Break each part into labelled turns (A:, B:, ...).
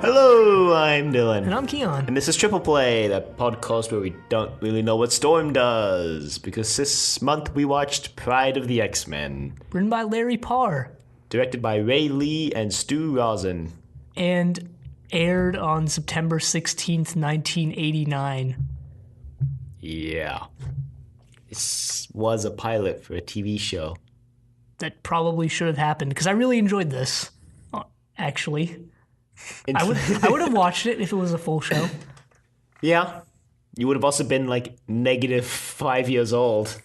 A: Hello, I'm Dylan.
B: And I'm Kiyan.
A: And this is Triple Play, the podcast where we don't really know what Storm does. Because this month we watched Pryde of the X-Men.
B: Written by Larry Parr.
A: Directed by Ray Lee and Stu Rosen.
B: And aired on September 16th, 1989.
A: Yeah. This was a pilot for a TV show.
B: That probably should have happened, because I really enjoyed this, actually. I would have watched it if it was a full show.
A: Yeah. You would have also been like -5 years old.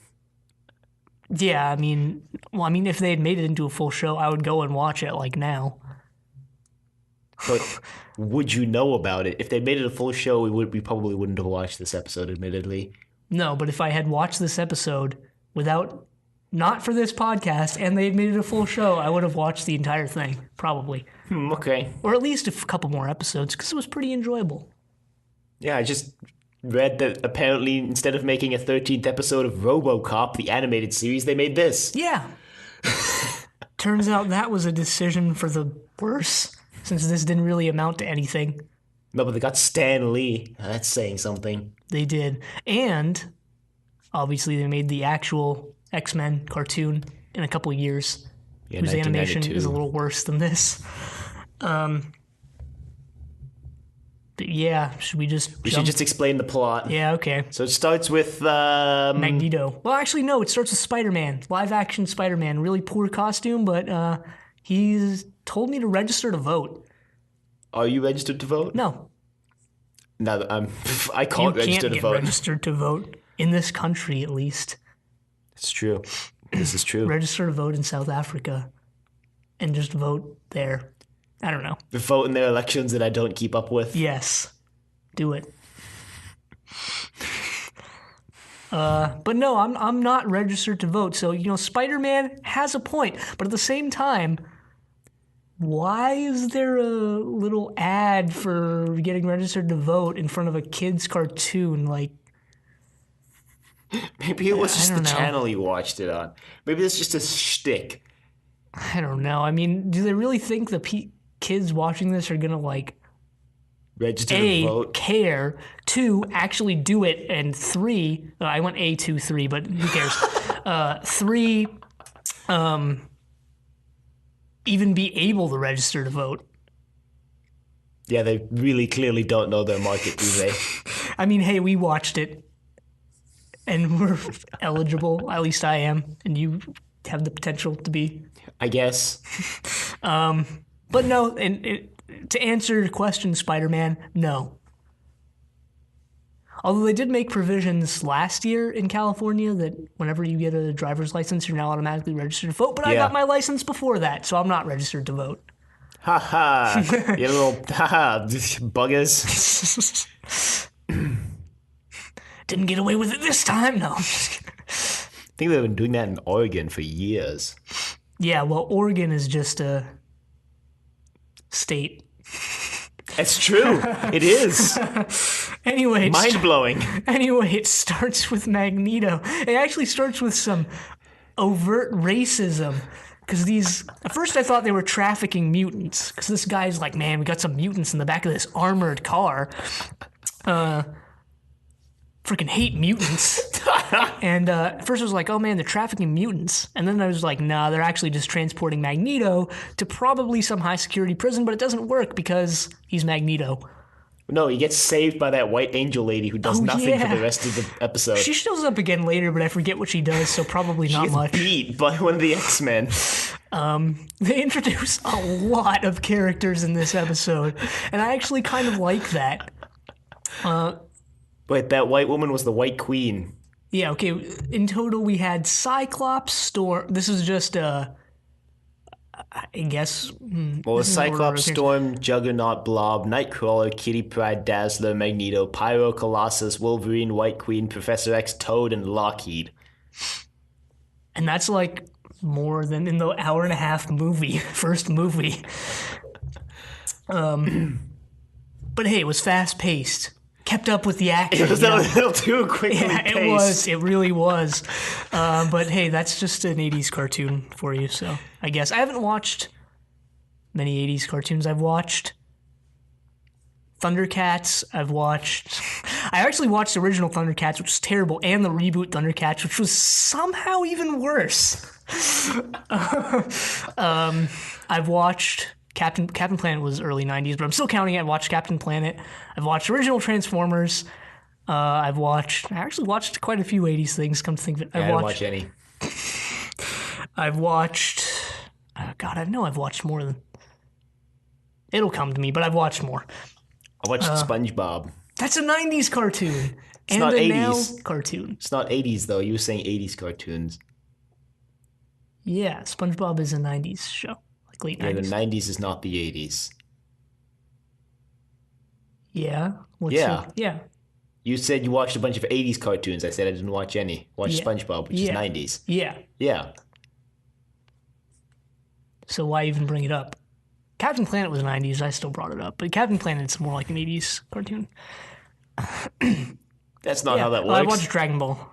B: Yeah, I mean, if they had made it into a full show, I would go and watch it like now.
A: But would you know about it? If they made it a full show, we probably wouldn't have watched this episode, admittedly.
B: No, but if I had watched this episode not for this podcast, and they had made it a full show, I would have watched the entire thing, probably.
A: Okay.
B: Or at least a couple more episodes, because it was pretty enjoyable.
A: Yeah, I just read that apparently instead of making a 13th episode of RoboCop, the animated series, they made this.
B: Yeah. Turns out that was a decision for the worse, since this didn't really amount to anything.
A: No, but they got Stan Lee. That's saying something.
B: They did. And, obviously, they made the actual X-Men cartoon in a couple of years,
A: Yeah,
B: whose animation
A: 1992.
B: is a little worse than this. But yeah, should we just
A: We should just explain the plot.
B: Yeah, okay.
A: So it starts with...
B: Magneto. Well, actually, no, it starts with Spider-Man. Live-action Spider-Man. Really poor costume, but he's told me to register to vote.
A: Are you registered to vote?
B: No.
A: No, I can't register to
B: get
A: vote.
B: registered to vote. In this country, at least.
A: It's true. This is true.
B: Register to vote in South Africa. And just vote there. I don't know.
A: Vote in their elections that I don't keep up with.
B: Yes. Do it. But no, I'm not registered to vote. So, Spider-Man has a point. But at the same time, why is there a little ad for getting registered to vote in front of a kid's cartoon? Like,
A: Maybe it was just
B: I
A: the
B: don't know.
A: channel you watched it on. Maybe it's just a shtick.
B: I don't know. I mean, do they really think the kids watching this are going to, like,
A: Register to
B: A,
A: vote.
B: care, 2, actually do it, and 3, I went A, 2, 3, but who cares? 3, even be able to register to vote.
A: Yeah, they really clearly don't know their market, do they?
B: I mean, hey, we watched it, and we're eligible. At least I am, and you have the potential to be.
A: I guess.
B: But no, and to answer your question, Spider-Man, no. Although they did make provisions last year in California that whenever you get a driver's license, you're now automatically registered to vote. But I
A: Yeah.
B: got my license before that, so I'm not registered to vote.
A: Ha ha. You little buggers.
B: Didn't get away with it this time, no.
A: I think they've been doing that in Oregon for years.
B: Yeah, well, Oregon is just a state.
A: It's true. It is.
B: Anyway,
A: Mind-blowing.
B: it starts with Magneto. It actually starts with some overt racism. Because at first I thought they were trafficking mutants. Because this guy's like, man, we got some mutants in the back of this armored car. Freaking hate mutants. And at first I was like, oh man, they're trafficking mutants. And then I was like, nah, they're actually just transporting Magneto to probably some high security prison, but it doesn't work because he's Magneto.
A: No, he gets saved by that white angel lady who does nothing for
B: yeah.
A: the rest of the episode.
B: She shows up again later, but I forget what she does, so probably not
A: Gets
B: much.
A: beat by one of the X-Men.
B: They introduce a lot of characters in this episode, and I actually kind of like that.
A: Wait, that white woman was the White Queen.
B: Yeah, okay. In total, we had Cyclops, Storm. This is just, I guess.
A: Well,
B: this is an order
A: Cyclops,
B: of-
A: Storm, Juggernaut, Blob, Nightcrawler, Kitty Pryde, Dazzler, Magneto, Pyro, Colossus, Wolverine, White Queen, Professor X, Toad, and Lockheed.
B: And that's like more than in the hour-and-a-half movie, first movie. But hey, it was fast-paced. Kept up with the action.
A: It was a little too quickly
B: Yeah,
A: paced.
B: it was. It really was. But hey, that's just an 80s cartoon for you, so I guess. I haven't watched many 80s cartoons. I've watched Thundercats. I actually watched the original Thundercats, which was terrible, and the reboot Thundercats, which was somehow even worse. I've watched Captain Planet was early 90s, but I'm still counting it. I've watched Captain Planet. I've watched original Transformers. I actually watched quite a few 80s things, come to think of it.
A: I didn't watch any.
B: I've watched... God, I know I've watched more than... It'll come to me, but I've watched more.
A: I watched SpongeBob.
B: That's a 90s cartoon.
A: It's not 80s.
B: Now cartoon.
A: It's not 80s, though. You were saying 80s cartoons.
B: Yeah, SpongeBob is a 90s show. Like late 90s.
A: Yeah, the 90s is not the 80s.
B: Yeah?
A: Yeah. You said you watched a bunch of 80s cartoons. I said I didn't watch any. Watched SpongeBob, which is 90s.
B: Yeah.
A: Yeah.
B: So why even bring it up? Captain Planet was 90s. I still brought it up. But Captain Planet's more like an 80s cartoon.
A: That's not how that works.
B: I watched Dragon Ball,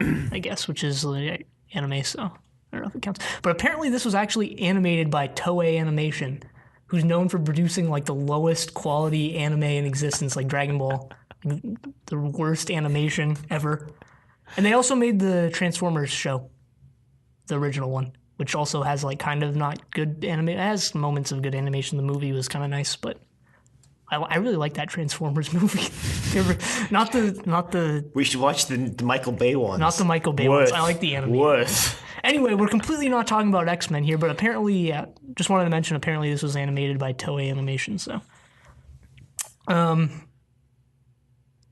B: I guess, which is anime, so I don't know if it counts. But apparently this was actually animated by Toei Animation, who's known for producing like the lowest quality anime in existence, like Dragon Ball. The worst animation ever. And they also made the Transformers show, the original one, which also has like kind of not good anime. It has moments of good animation. The movie was kind of nice, but I really like that Transformers movie. not the.
A: We should watch the Michael Bay ones.
B: Not the Michael Bay ones. I like the anime.
A: Worth.
B: Anyway, we're completely not talking about X-Men here, but apparently, just wanted to mention, apparently this was animated by Toei Animation. So,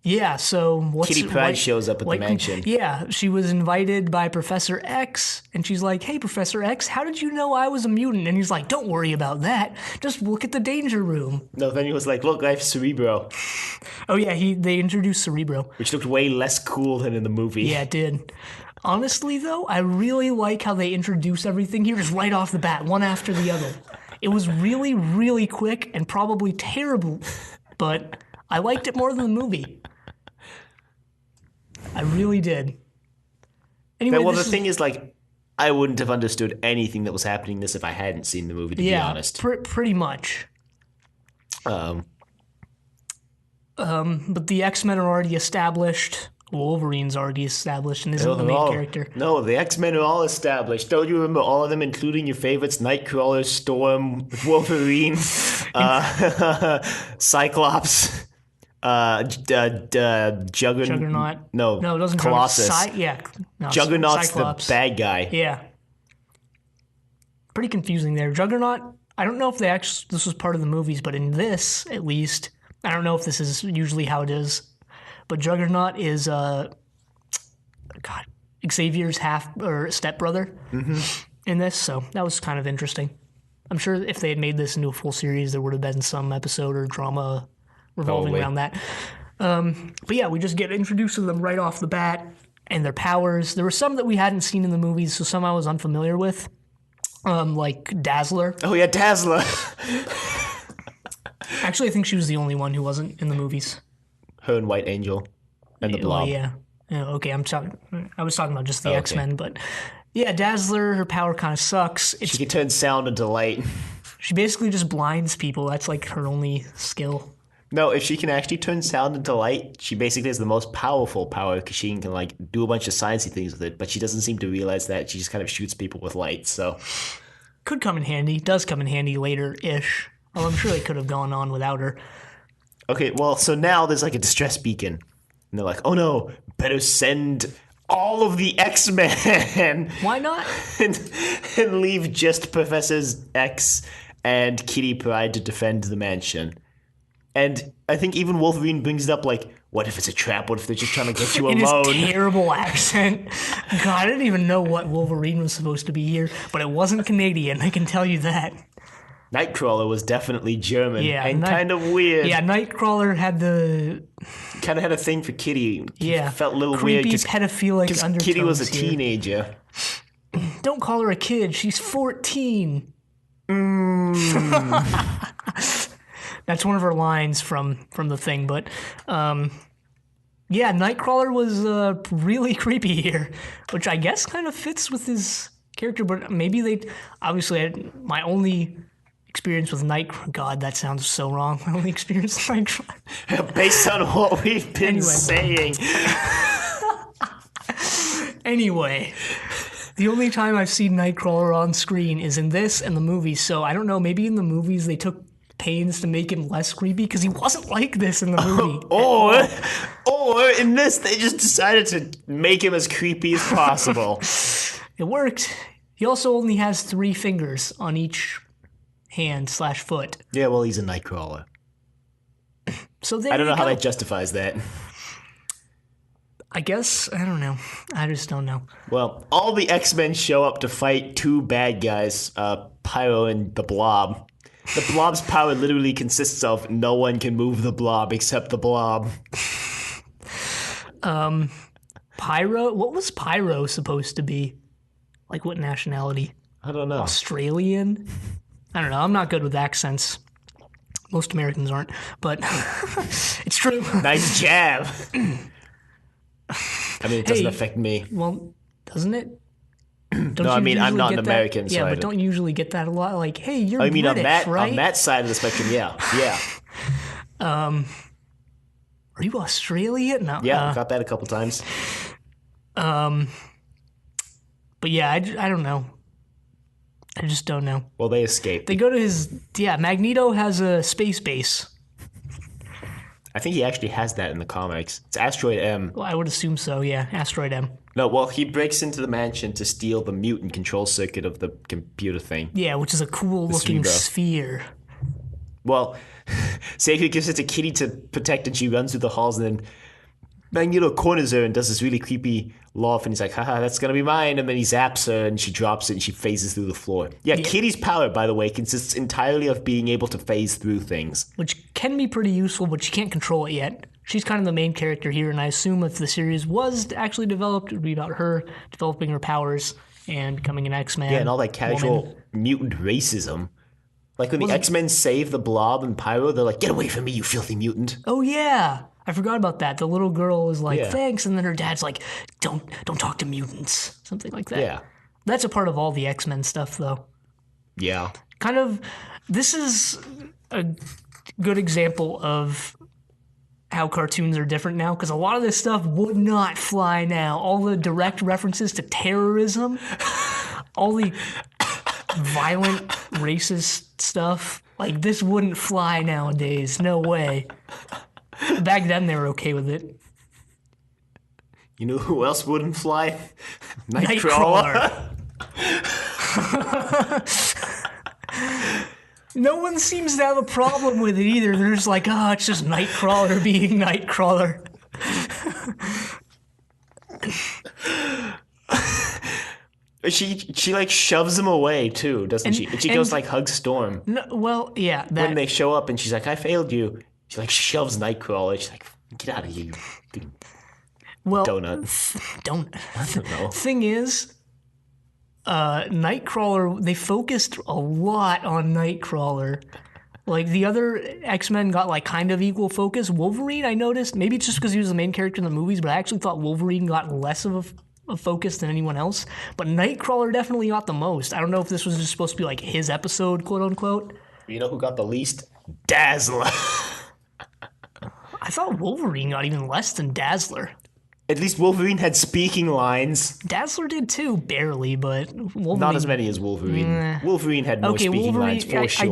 B: yeah, so
A: Kitty Pryde shows up at the mansion.
B: Yeah, she was invited by Professor X, and she's like, "Hey, Professor X, how did you know I was a mutant?" And he's like, "Don't worry about that. Just look at the danger room."
A: No, then he was like, "Look, I have Cerebro."
B: Oh yeah, they introduced Cerebro,
A: which looked way less cool than in the movie.
B: Yeah, it did. Honestly, though, I really like how they introduce everything here just right off the bat, one after the other. It was really, really quick and probably terrible, but I liked it more than the movie. I really did. Anyway,
A: well, the thing is, like, I wouldn't have understood anything that was happening in this if I hadn't seen the movie, to be honest.
B: Pretty much. But the X-Men are already established. Wolverine's already established and isn't the main character.
A: No, the X-Men are all established. Don't you remember all of them, including your favorites, Nightcrawler, Storm, Wolverine, Cyclops,
B: Juggernaut.
A: No,
B: it doesn't
A: Colossus. Juggernaut's
B: Cyclops.
A: The bad guy.
B: Yeah. Pretty confusing there. Juggernaut, I don't know if this was part of the movies, but in this, at least, I don't know if this is usually how it is, but Juggernaut is Xavier's stepbrother in this, so that was kind of interesting. I'm sure if they had made this into a full series, there would have been some episode or drama revolving around that. But yeah, we just get introduced to them right off the bat and their powers. There were some that we hadn't seen in the movies, so some I was unfamiliar with, like Dazzler.
A: Oh yeah, Dazzler.
B: Actually, I think she was the only one who wasn't in the movies.
A: Her and White Angel and the Blob.
B: Yeah. Okay, I was talking about just the X-Men, but yeah, Dazzler, her power kind of sucks.
A: She can turn sound into light.
B: She basically just blinds people. That's like her only skill.
A: No, if she can actually turn sound into light, she basically has the most powerful power because she can like do a bunch of sciencey things with it, but she doesn't seem to realize that. She just kind of shoots people with light, so.
B: Could come in handy. Does come in handy later-ish. Well, I'm sure they could have gone on without her.
A: Okay, well, so now there's like a distress beacon. And they're like, oh no, better send all of the X-Men.
B: Why not?
A: and leave just Professor X and Kitty Pryde to defend the mansion. And I think even Wolverine brings it up like, what if it's a trap? What if they're just trying to get you alone?
B: In his terrible accent. God, I didn't even know what Wolverine was supposed to be here, but it wasn't Canadian, I can tell you that.
A: Nightcrawler was definitely German and kind of weird.
B: Yeah, Nightcrawler had
A: kind of had a thing for Kitty.
B: Yeah,
A: felt a little
B: creepy,
A: weird.
B: pedophilic undertones.
A: Kitty was a teenager.
B: Don't call her a kid. She's 14. That's one of her lines from the thing. But yeah, Nightcrawler was really creepy here, which I guess kind of fits with his character. But maybe they obviously my only experience with Nightcrawler. God, that sounds so wrong. My only experience with Nightcrawler.
A: Based on what we've been saying.
B: Anyway, the only time I've seen Nightcrawler on screen is in this and the movies. So I don't know. Maybe in the movies they took pains to make him less creepy because he wasn't like this in the movie.
A: or in this, they just decided to make him as creepy as possible.
B: It worked. He also only has 3 fingers on each hand/foot.
A: Yeah, well, he's a Nightcrawler.
B: So
A: I don't know how that justifies that.
B: I guess, I don't know. I just don't know.
A: Well, all the X-Men show up to fight 2 bad guys, Pyro and the Blob. The Blob's power literally consists of no one can move the Blob except the Blob.
B: Pyro? What was Pyro supposed to be? Like what nationality?
A: I don't know.
B: Australian? I don't know. I'm not good with accents. Most Americans aren't, but it's true.
A: Nice jab. I mean, it doesn't affect me.
B: Well, doesn't it?
A: No, I mean, I'm not an American.
B: Yeah, but don't you usually get that a lot? Like, hey, you're British, right?
A: On that side of the spectrum, yeah.
B: Are you Australian? No.
A: Yeah, got that a couple times.
B: But yeah, I don't know. I just don't know.
A: Well, they escaped.
B: They go to Magneto has a space base.
A: I think he actually has that in the comics. It's Asteroid M.
B: Well, I would assume so, yeah. Asteroid M.
A: No, well, he breaks into the mansion to steal the mutant control circuit of the computer thing.
B: Yeah, which is a cool-looking sphere.
A: Well, Seiko gives it to Kitty to protect, and she runs through the halls, and then Magneto corners her and does this really creepy laugh, and he's like, haha, that's gonna be mine, and then he zaps her, and she drops it, and she phases through the floor. Yeah, Kitty's power, by the way, consists entirely of being able to phase through things.
B: Which can be pretty useful, but she can't control it yet. She's kind of the main character here, and I assume if the series was actually developed, it would be about her developing her powers and becoming an X-Man.
A: Yeah, and all that casual mutant racism. Like when the X-Men save the Blob and Pyro, they're like, get away from me, you filthy mutant.
B: Oh, yeah. I forgot about that. The little girl is like, thanks, and then her dad's like, don't talk to mutants. Something like that.
A: Yeah.
B: That's a part of all the X-Men stuff, though.
A: Yeah.
B: Kind of, this is a good example of how cartoons are different now, because a lot of this stuff would not fly now. All the direct references to terrorism, all the violent, racist stuff, like this wouldn't fly nowadays. No way. Back then, they were okay with it.
A: You know who else wouldn't fly? Nightcrawler.
B: No one seems to have a problem with it either. They're just like, oh, it's just Nightcrawler being Nightcrawler.
A: She like shoves him away too, doesn't she? And she goes like hug Storm.
B: No, well, yeah.
A: When they show up and she's like, I failed you. She like shoves Nightcrawler. She's like, get out of here, you donut. I don't know.
B: Thing is, Nightcrawler, they focused a lot on Nightcrawler. Like, the other X-Men got, like, kind of equal focus. Wolverine, I noticed, maybe it's just because he was the main character in the movies, but I actually thought Wolverine got less of a focus than anyone else. But Nightcrawler definitely got the most. I don't know if this was just supposed to be, like, his episode, quote-unquote.
A: You know who got the least? Dazzler.
B: I thought Wolverine got even less than Dazzler.
A: At least Wolverine had speaking lines.
B: Dazzler did too, barely, but Wolverine...
A: Not as many as Wolverine. Wolverine had more speaking lines, for sure.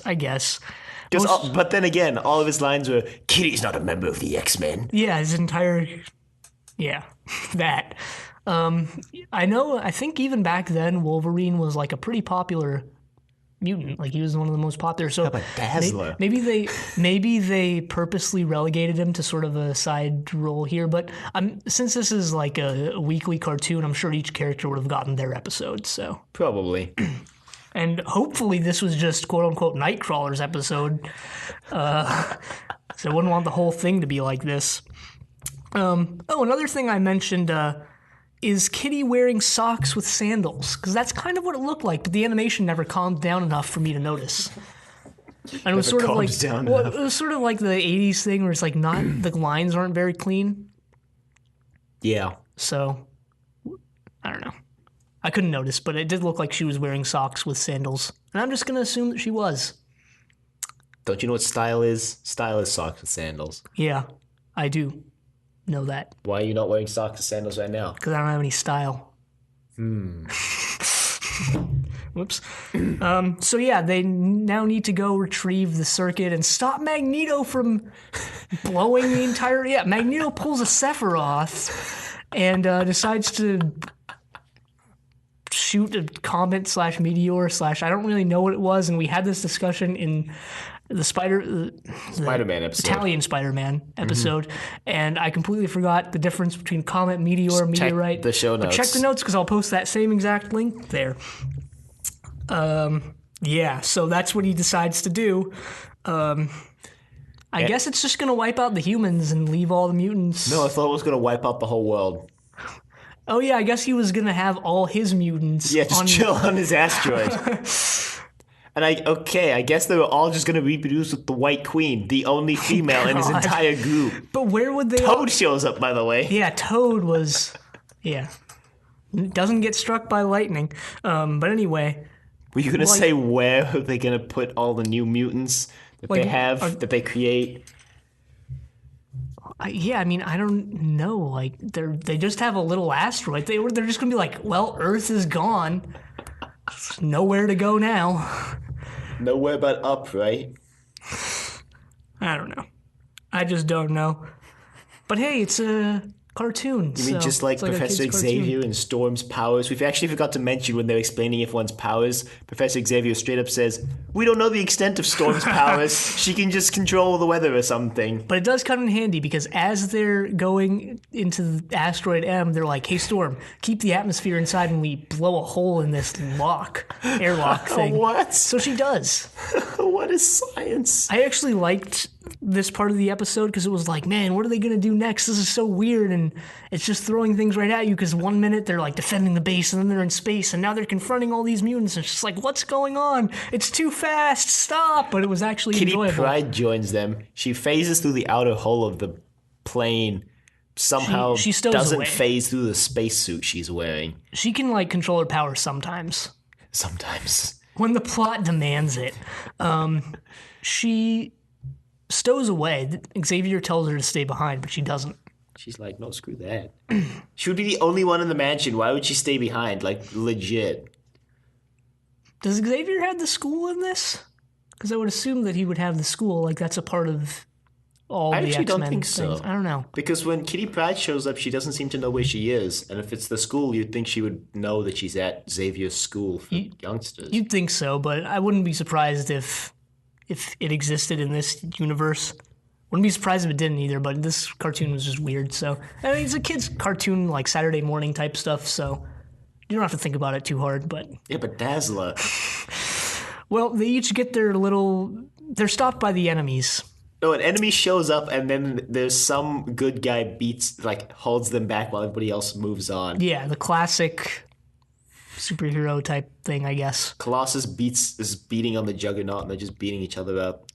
B: I guess.
A: But then again, all of his lines were, Kitty's not a member of the X-Men.
B: Yeah, his entire... Yeah, that. I think even back then, Wolverine was like a pretty popular mutant. Like, he was one of the most popular. So
A: how about Dazzler?
B: Maybe they purposely relegated him to sort of a side role here. But since this is like a weekly cartoon, I'm sure each character would have gotten their episode. So
A: probably.
B: And hopefully this was just quote unquote Nightcrawler's episode. So I wouldn't want the whole thing to be like this. Another thing I mentioned is Kitty wearing socks with sandals, because that's kind of what it looked like, but the animation never calmed down enough for me to notice. And it was sort of like it was sort of like the 80s thing where it's like not the lines aren't very clean.
A: Yeah.
B: So I don't know. I couldn't notice, but it did look like she was wearing socks with sandals. And I'm just going to assume that she was.
A: Don't you know what style is? Style is socks with sandals.
B: Yeah, I do know that.
A: Why are you not wearing socks with sandals right now?
B: Because I don't have any style. Whoops. So yeah, they now need to go retrieve the circuit and stop Magneto from blowing the entire... Yeah, Magneto pulls a Sephiroth and decides to shoot a comet / meteor / I don't really know what it was, and we had this discussion in the
A: Spider-Man episode.
B: Italian Spider-Man episode, and I completely forgot the difference between comet, meteor, meteorite.
A: Check the show notes.
B: But check the notes because I'll post that same exact link there. Yeah, so that's what he decides to do. I guess it's just going to wipe out the humans and leave all the mutants.
A: No, I thought it was going to wipe out the whole world.
B: Oh yeah, I guess he was going to have all his mutants.
A: Yeah, just chill on his asteroid. And I guess they were all just going to reproduce with the White Queen, the only female in his entire group.
B: But where would they...
A: Toad shows up, by the way.
B: Yeah, Toad was... Yeah. Doesn't get struck by lightning. But anyway...
A: Were you going to say where are they going to put all the new mutants that they have, that they create?
B: Yeah, I mean, I don't know. Like, they just have a little asteroid. They're just going to be like, well, Earth is gone. There's nowhere to go now.
A: Nowhere but up, right?
B: I don't know. I just don't know. But hey, it's a cartoon.
A: You mean just like Professor Xavier and Storm's powers? We've actually forgot to mention when they're explaining everyone's powers, Professor Xavier straight up says, we don't know the extent of Storm's powers. She can just control the weather or something.
B: But it does come in handy because as they're going into the asteroid M, they're like, hey, Storm, keep the atmosphere inside and we blow a hole in this airlock thing.
A: What?
B: So she does.
A: What is science?
B: I actually liked this part of the episode because it was like, man, what are they going to do next? This is so weird, and it's just throwing things right at you because 1 minute they're like defending the base and then they're in space and now they're confronting all these mutants and it's just like, what's going on? It's too fast, stop! But it was actually enjoyable.
A: Kitty Pryde joins them. She phases through the outer hull of the plane, somehow
B: she
A: doesn't
B: away.
A: phase through the spacesuit she's wearing.
B: She can like control her power sometimes.
A: Sometimes.
B: When the plot demands it. She stows away. Xavier tells her to stay behind, but she doesn't.
A: She's like, no, screw that. She would be the only one in the mansion. Why would she stay behind? Like, legit.
B: Does Xavier have the school in this? Because I would assume that he would have the school. Like, that's a part of all the X-Men.
A: I actually don't think so.
B: Things. I don't know.
A: Because when Kitty Pryde shows up, she doesn't seem to know where she is. And if it's the school, you'd think she would know that she's at Xavier's school for youngsters.
B: You'd think so, but I wouldn't be surprised if it existed in this universe. Wouldn't be surprised if it didn't either, but this cartoon was just weird. So, I mean, it's a kid's cartoon, like Saturday morning type stuff, so you don't have to think about it too hard, but...
A: Yeah, but Dazzler...
B: Well, they each get their little... They're stopped by the enemies.
A: No, an enemy shows up, and then there's some good guy holds them back while everybody else moves on.
B: Yeah, the classic superhero type thing, I guess.
A: Colossus is beating on the Juggernaut, and they're just beating each other up.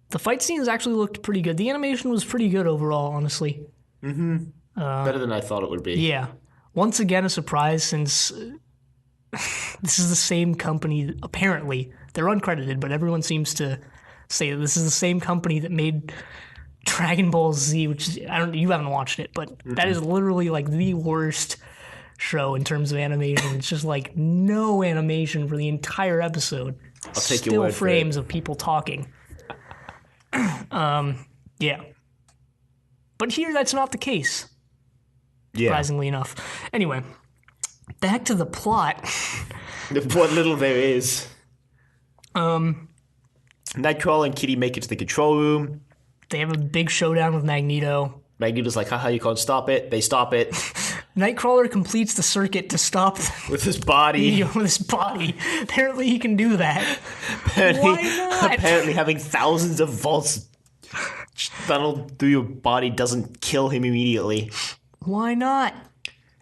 B: The fight scenes actually looked pretty good. The animation was pretty good overall, honestly.
A: Mm-hmm. Better than I thought it would be.
B: Yeah. Once again, a surprise since this is the same company, apparently. They're uncredited, but everyone seems to say that this is the same company that made Dragon Ball Z, which is, you haven't watched it, but that is literally like the worst show in terms of animation. It's just like no animation for the entire episode.
A: I'll take your word
B: Still frames of people talking. Yeah. But here, that's not the case.
A: Yeah.
B: Surprisingly enough. Anyway, back to the plot.
A: What little there is. Nightcrawler and Kitty make it to the control room.
B: They have a big showdown with Magneto.
A: Magneto's like, haha, you can't stop it. They stop it.
B: Nightcrawler completes the circuit to stop
A: with his body.
B: With his body. Apparently he can do that. Why not?
A: Apparently having thousands of volts funneled through your body doesn't kill him immediately.
B: Why not?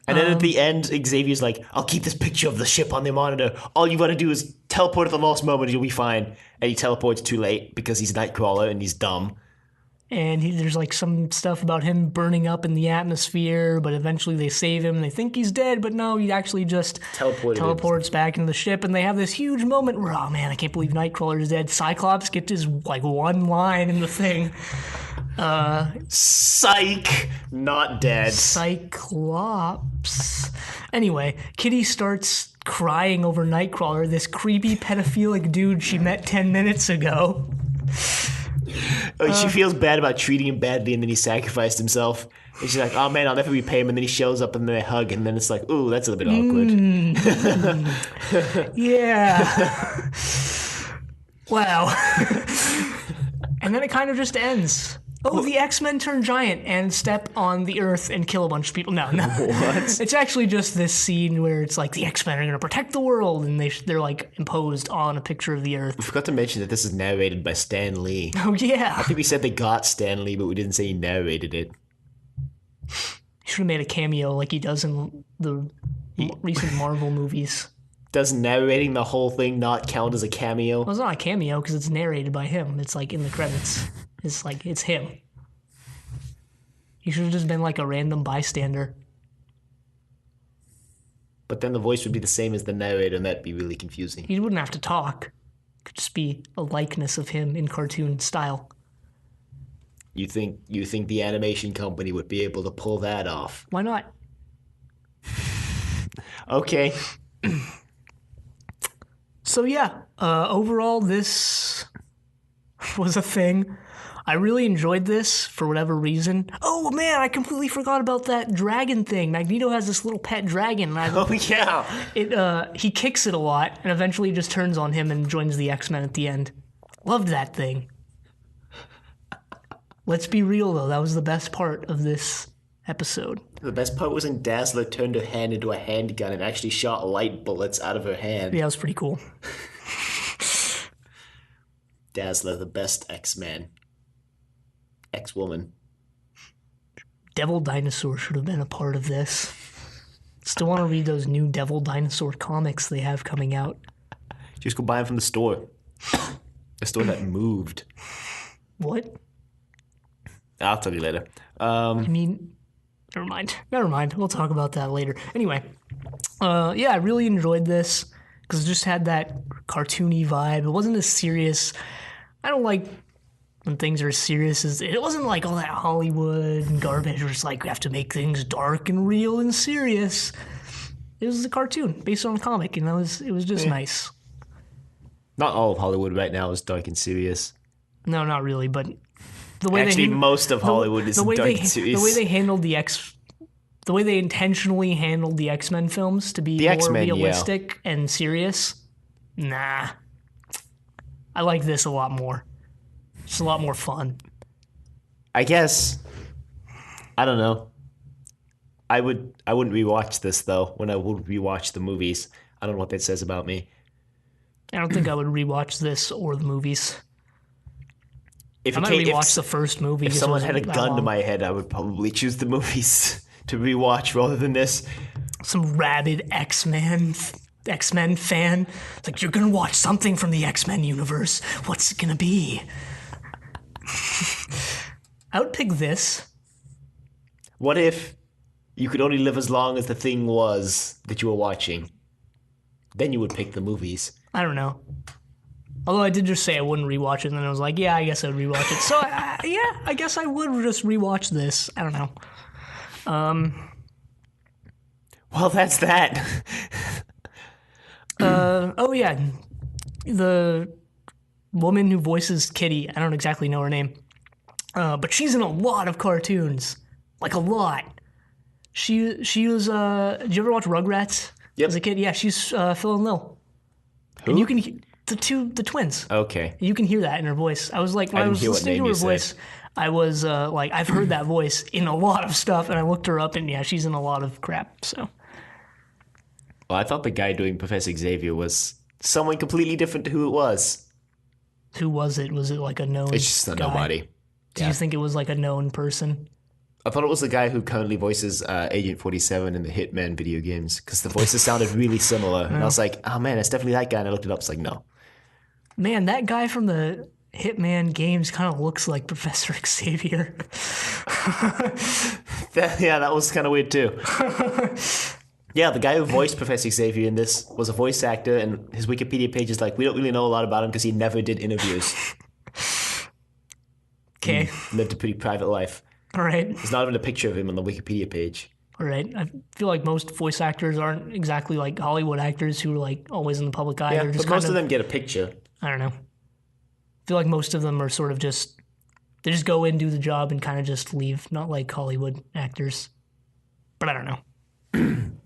A: And then at the end, Xavier's like, I'll keep this picture of the ship on the monitor. All you gotta do is teleport at the last moment, you'll be fine. And he teleports too late because he's Nightcrawler and he's dumb.
B: and there's like some stuff about him burning up in the atmosphere, but eventually they save him. They think he's dead, but no, he actually just teleports back into the ship, and they have this huge moment where, oh man, I can't believe Nightcrawler's dead. Cyclops gets his like one line in the thing.
A: Psych! Not dead.
B: Cyclops. Anyway, Kitty starts crying over Nightcrawler, this creepy pedophilic dude she met 10 minutes ago.
A: She feels bad about treating him badly, and then he sacrificed himself. And she's like, oh man, I'll never repay him. And then he shows up and they hug, and then it's like, ooh, that's a little bit awkward.
B: Yeah. Wow. And then it kind of just ends. Oh, the X-Men turn giant and step on the Earth and kill a bunch of people. No.
A: What?
B: It's actually just this scene where it's like the X-Men are going to protect the world, and they're like imposed on a picture of the Earth.
A: We forgot to mention that this is narrated by Stan Lee.
B: Oh, yeah.
A: I think we said they got Stan Lee, but we didn't say he narrated it.
B: He should have made a cameo like he does in the recent Marvel movies.
A: Does narrating the whole thing not count as a cameo?
B: Well, it's not a cameo because it's narrated by him. It's like in the credits. It's him. He should have just been like a random bystander.
A: But then the voice would be the same as the narrator, and that'd be really confusing.
B: He wouldn't have to talk. It could just be a likeness of him in cartoon style.
A: You think the animation company would be able to pull that off?
B: Why not?
A: Okay.
B: So yeah, overall this was a thing. I really enjoyed this for whatever reason. Oh man, I completely forgot about that dragon thing. Magneto has this little pet dragon.
A: Oh yeah.
B: He kicks it a lot, and eventually just turns on him and joins the X-Men at the end. Loved that thing. Let's be real though, that was the best part of this episode.
A: The best part was when Dazzler turned her hand into a handgun and actually shot light bullets out of her hand.
B: Yeah, it was pretty cool.
A: Dazzler, the best X-Man. X-Woman.
B: Devil Dinosaur should have been a part of this. Still want to read those new Devil Dinosaur comics they have coming out.
A: Just go buy them from the store. A store that moved.
B: What?
A: I'll tell you later.
B: I mean, never mind. We'll talk about that later. Anyway, yeah, I really enjoyed this because it just had that cartoony vibe. It wasn't as serious. I don't like when things are serious. It wasn't like all that Hollywood and garbage where it's like we have to make things dark and real and serious. It was a cartoon based on a comic, and it was just nice.
A: Not all of Hollywood right now is dark and serious.
B: No, not really, but the way
A: most of Hollywood is dark and serious.
B: The way they handled the way they intentionally handled the X-Men films to be more realistic and serious. Nah. I like this a lot more. It's a lot more fun.
A: I guess. I don't know. I wouldn't rewatch this though. When I would rewatch the movies, I don't know what that says about me.
B: I don't think I would rewatch this or the movies. I might rewatch the first movie.
A: If someone had a gun to my head, I would probably choose the movies to rewatch rather than this.
B: Some rabid X-Men fan. It's like, you're gonna watch something from the X-Men universe. What's it gonna be? I would pick this.
A: What if you could only live as long as the thing was that you were watching? Then you would pick the movies.
B: I don't know. Although I did just say I wouldn't rewatch it, and then I was like, yeah, I guess I'd rewatch it. So, yeah, I guess I would just rewatch this. I don't know.
A: Well, that's that.
B: Oh, yeah. The woman who voices Kitty, I don't exactly know her name, but she's in a lot of cartoons. Like, a lot. She was, did you ever watch Rugrats?
A: Yep.
B: As a kid? Yeah, she's Phil and Lil.
A: Who?
B: And you can... The twins.
A: Okay.
B: You can hear that in her voice. I was like, when I was listening to her voice, I was like, I've heard that voice in a lot of stuff, and I looked her up, and yeah, she's in a lot of crap, so.
A: Well, I thought the guy doing Professor Xavier was someone completely different to who it was.
B: Who was it? Was it like a known
A: It's just a
B: guy?
A: nobody.
B: Do you think it was like a known person?
A: I thought it was the guy who currently voices Agent 47 in the Hitman video games, because the voices sounded really similar. And I was like, oh man, it's definitely that guy. And I looked it up. It's like, no.
B: Man, that guy from the Hitman Games kind of looks like Professor Xavier.
A: That was kind of weird too. Yeah, the guy who voiced Professor Xavier in this was a voice actor, and his Wikipedia page is like, we don't really know a lot about him because he never did interviews.
B: Okay.
A: Lived a pretty private life.
B: All right.
A: There's not even a picture of him on the Wikipedia page.
B: All right. I feel like most voice actors aren't exactly like Hollywood actors who are like always in the public eye.
A: Yeah,
B: They're just
A: but most of them get a picture.
B: I don't know. I feel like most of them are sort of just, they just go in, do the job, and kind of just leave. Not like Hollywood actors. But I don't know.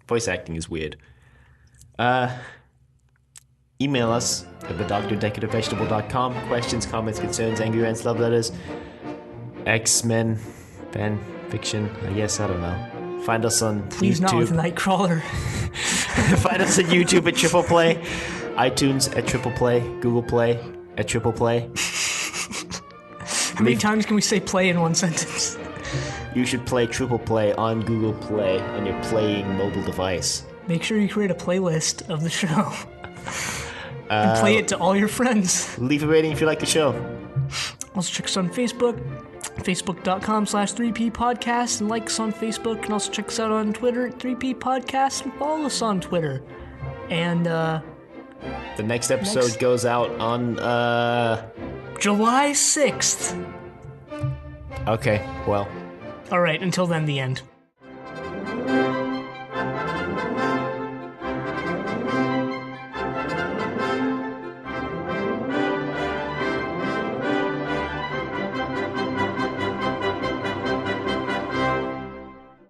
A: Voice acting is weird. Email us at thedoctor@decorativevegetable.com. Questions, comments, concerns, angry rants, love letters, X-Men, fan fiction, I guess, I don't know. Find us on
B: Please
A: YouTube.
B: not with Nightcrawler.
A: Find us on YouTube at Triple Play, iTunes at Triple Play, Google Play at Triple Play.
B: How many times can we say play in one sentence?
A: You should play Triple Play on Google Play on your playing mobile device.
B: Make sure you create a playlist of the show. And play it to all your friends.
A: Leave a rating if you like the show.
B: Also check us on Facebook, facebook.com/3P Podcast, and like us on Facebook, and also check us out on Twitter at 3P Podcast, and follow us on Twitter. And
A: the next episode goes out on
B: July 6th.
A: Okay, well.
B: All right, until then, the end.